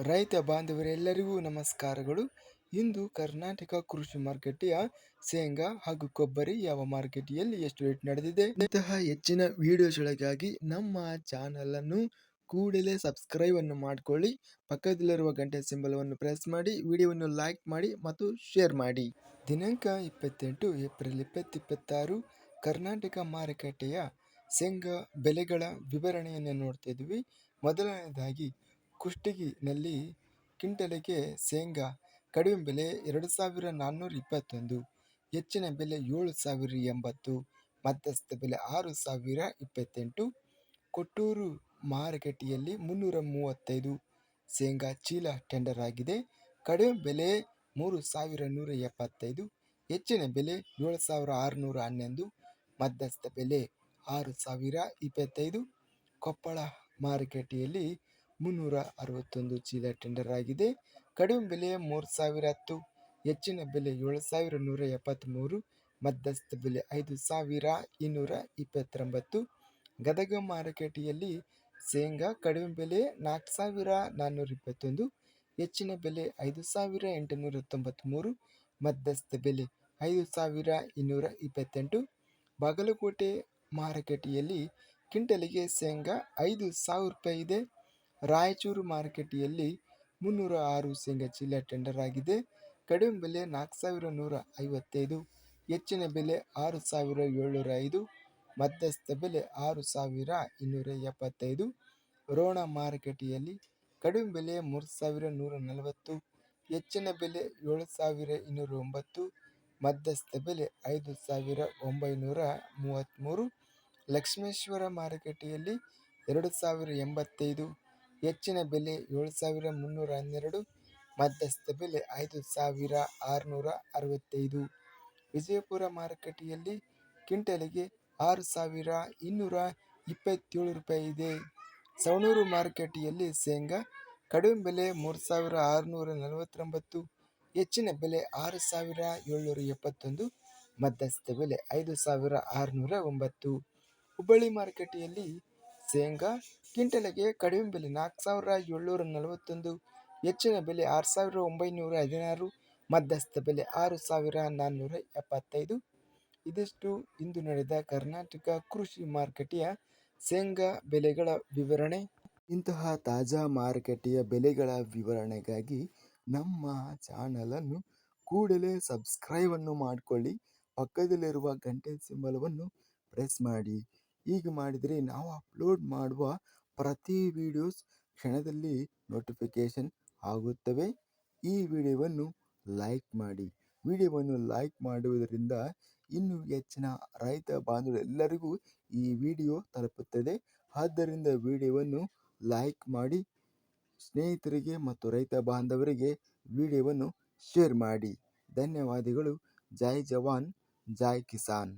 ರೈತ ಬಾಂಧವರೆಲ್ಲರಿಗೂ ನಮಸ್ಕಾರಗಳು. ಇಂದು ಕರ್ನಾಟಕ ಕೃಷಿ ಮಾರುಕಟ್ಟೆಯ ಶೇಂಗಾ ಹಾಗೂ ಕೊಬ್ಬರಿ ಯಾವ ಮಾರುಕಟ್ಟೆಯಲ್ಲಿ ಎಷ್ಟು ರೇಟ್ ನಡೆದಿದೆ, ಇಂತಹ ಹೆಚ್ಚಿನ ವಿಡಿಯೋಸ್ಗಳಿಗಾಗಿ ನಮ್ಮ ಚಾನಲ್ ಅನ್ನು ಕೂಡಲೇ ಸಬ್ಸ್ಕ್ರೈಬ್ ಅನ್ನು ಮಾಡಿಕೊಳ್ಳಿ. ಪಕ್ಕದಲ್ಲಿರುವ ಗಂಟೆ ಸಿಂಬಲವನ್ನು ಪ್ರೆಸ್ ಮಾಡಿ, ವಿಡಿಯೋವನ್ನು ಲೈಕ್ ಮಾಡಿ ಮತ್ತು ಶೇರ್ ಮಾಡಿ. ದಿನಾಂಕ 28 ಏಪ್ರಿಲ್ 2026 ಕರ್ನಾಟಕ ಮಾರುಕಟ್ಟೆಯ ಶೇಂಗಾ ಬೆಲೆಗಳ ವಿವರಣೆಯನ್ನು ನೋಡ್ತಾ ಇದ್ವಿ. ಮೊದಲನೇದಾಗಿ ಕುಷ್ಟಗಿನಲ್ಲಿ ಕ್ವಿಂಟಲಿಗೆ ಶೇಂಗಾ ಕಡಿಮೆ ಬೆಲೆ 2,421, ಹೆಚ್ಚಿನ ಬೆಲೆ 7,080, ಮಧ್ಯಸ್ಥ ಬೆಲೆ 6,028. ಕೊಟ್ಟೂರು ಮಾರುಕಟ್ಟೆಯಲ್ಲಿ 335 ಶೇಂಗಾ ಚೀಲ ಟೆಂಡರ್ ಆಗಿದೆ. ಕಡಿಮೆ ಬೆಲೆ 3,175, ಹೆಚ್ಚಿನ ಬೆಲೆ 7,611, ಮಧ್ಯಸ್ಥ ಬೆಲೆ 6,025. ಕೊಪ್ಪಳ ಮಾರುಕಟ್ಟೆಯಲ್ಲಿ 361 ಚೀಲ ಟೆಂಡರ್ ಆಗಿದೆ. ಕಡಿಮೆ ಬೆಲೆ 3,010, ಹೆಚ್ಚಿನ ಬೆಲೆ 7,173, ಮಧ್ಯಸ್ಥ ಬೆಲೆ 5,229. ಗದಗ ಮಾರುಕಟ್ಟೆಯಲ್ಲಿ ಶೇಂಗಾ ಕಡಿಮೆ ಬೆಲೆ 4,421, ಹೆಚ್ಚಿನ ಬೆಲೆ 5,893, ಮಧ್ಯಸ್ಥ ಬೆಲೆ 5,228. ಬಾಗಲಕೋಟೆ ಮಾರುಕಟ್ಟೆಯಲ್ಲಿ ಕ್ವಿಂಟಲಿಗೆ ಶೇಂಗಾ 5,000 ರೂಪಾಯಿ ಇದೆ. ರಾಯಚೂರು ಮಾರುಕಟ್ಟೆಯಲ್ಲಿ 306 ಶೇಂಗಾ ಚೀಲ ಟೆಂಡರ್ ಆಗಿದೆ. ಕಡಿಮೆ ಬೆಲೆ 4,155, ಹೆಚ್ಚಿನ ಬೆಲೆ 6,705, ಮಧ್ಯಸ್ಥ ಬೆಲೆ 6,275. ರೋಣ ಮಾರುಕಟ್ಟೆಯಲ್ಲಿ ಕಡಿಮೆ ಬೆಲೆ 3,140, ಹೆಚ್ಚಿನ ಬೆಲೆ 7,209, ಮಧ್ಯಸ್ಥ ಬೆಲೆ 5,933. ಲಕ್ಷ್ಮೇಶ್ವರ ಮಾರುಕಟ್ಟೆಯಲ್ಲಿ 2,085, ಹೆಚ್ಚಿನ ಬೆಲೆ 7,312, ಮಧ್ಯಸ್ಥ ಬೆಲೆ 5,665. ವಿಜಯಪುರ ಮಾರುಕಟ್ಟೆಯಲ್ಲಿ ಕ್ವಿಂಟಲಿಗೆ 6,227 ರೂಪಾಯಿ ಇದೆ. ಸವಣೂರು ಮಾರುಕಟ್ಟೆಯಲ್ಲಿ ಶೇಂಗಾ ಕಡಿಮೆ ಬೆಲೆ 3,649, ಹೆಚ್ಚಿನ ಬೆಲೆ 6,771, ಮಧ್ಯಸ್ಥ ಬೆಲೆ 5,609. ಹುಬ್ಬಳ್ಳಿ ಮಾರುಕಟ್ಟೆಯಲ್ಲಿ ಶೇಂಗಾ ಕ್ವಿಂಟಲಿಗೆ ಕಡಿಮೆ ಬೆಲೆ 4,741, ಹೆಚ್ಚಿನ ಬೆಲೆ 6,916, ಮಧ್ಯಸ್ಥ ಬೆಲೆ 6,475. ಇದಿಷ್ಟು ಇಂದು ನಡೆದ ಕರ್ನಾಟಕ ಕೃಷಿ ಮಾರುಕಟ್ಟೆಯ ಶೇಂಗಾ ಬೆಲೆಗಳ ವಿವರಣೆ. ಇಂತಹ ತಾಜಾ ಮಾರುಕಟ್ಟೆಯ ಬೆಲೆಗಳ ವಿವರಣೆಗಾಗಿ ನಮ್ಮ ಚಾನಲನ್ನು ಕೂಡಲೇ ಸಬ್ಸ್ಕ್ರೈಬ್ ಅನ್ನು ಮಾಡಿಕೊಳ್ಳಿ. ಪಕ್ಕದಲ್ಲಿರುವ ಗಂಟೆ ಸಿಂಬಲವನ್ನು ಪ್ರೆಸ್ ಮಾಡಿ. ಹೀಗೆ ಮಾಡಿದರೆ ನಾವು ಅಪ್ಲೋಡ್ ಮಾಡುವ ಪ್ರತಿ ವಿಡಿಯೋಸ್ ಕ್ಷಣದಲ್ಲಿ ನೋಟಿಫಿಕೇಶನ್ ಆಗುತ್ತವೆ. ಈ ವಿಡಿಯೋವನ್ನು ಲೈಕ್ ಮಾಡಿ. ವಿಡಿಯೋವನ್ನು ಲೈಕ್ ಮಾಡುವುದರಿಂದ ಇನ್ನೂ ಹೆಚ್ಚಿನ ರೈತ ಬಾಂಧವರೆಲ್ಲರಿಗೂ ಈ ವಿಡಿಯೋ ತಲುಪುತ್ತದೆ. ಆದ್ದರಿಂದ ವಿಡಿಯೋವನ್ನು ಲೈಕ್ ಮಾಡಿ, ಸ್ನೇಹಿತರಿಗೆ ಮತ್ತು ರೈತ ಬಾಂಧವರಿಗೆ ವಿಡಿಯೋವನ್ನು ಶೇರ್ ಮಾಡಿ. ಧನ್ಯವಾದಗಳು. ಜೈ ಜವಾನ್, ಜೈ ಕಿಸಾನ್.